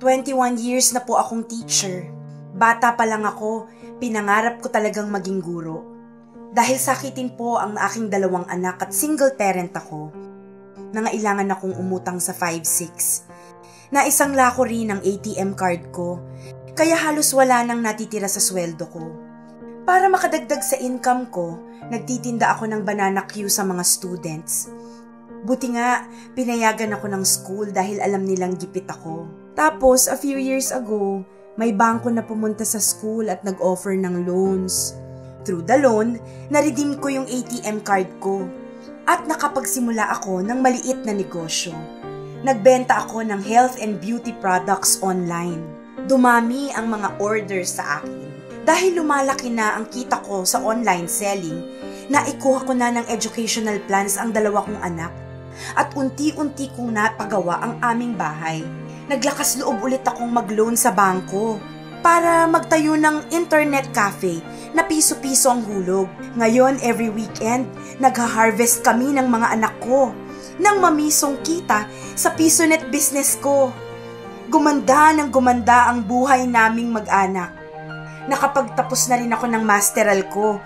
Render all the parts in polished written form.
21 years na po akong teacher. Bata pa lang ako, pinangarap ko talagang maging guro. Dahil sakitin po ang aking 2 anak at single parent ako, nangailangan akong umutang sa 5-6. Naisangla ko rin ang ATM card ko, kaya halos wala nang natitira sa sweldo ko. Para makadagdag sa income ko, nagtitinda ako ng banana Q sa mga students. Buti nga, pinayagan ako ng school dahil alam nilang gipit ako. Tapos, a few years ago, may bangko na pumunta sa school at nag-offer ng loans. Through the loan, na-redeem ko yung ATM card ko at nakapagsimula ako ng maliit na negosyo. Nagbenta ako ng health and beauty products online. Dumami ang mga orders sa akin. Dahil lumalaki na ang kita ko sa online selling, naikuha ko na ng educational plans ang 2 kong anak at unti-unti kong napagawa ang aming bahay. Naglakas loob ulit akong mag-loan sa bangko para magtayo ng internet cafe na piso-piso ang hulog. Ngayon, every weekend, nagha-harvest kami ng mga anak ko ng mamisong kita sa PisoNet business ko. Gumanda ng gumanda ang buhay naming mag-anak. Nakapagtapos na rin ako ng masteral ko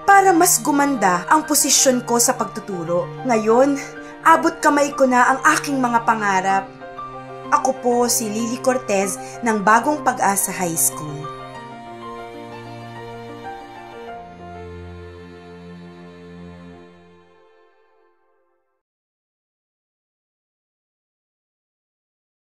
para mas gumanda ang posisyon ko sa pagtuturo. Ngayon, abot kamay ko na ang aking mga pangarap. Ako po si Lily Cortez ng Bagong Pag-asa High School.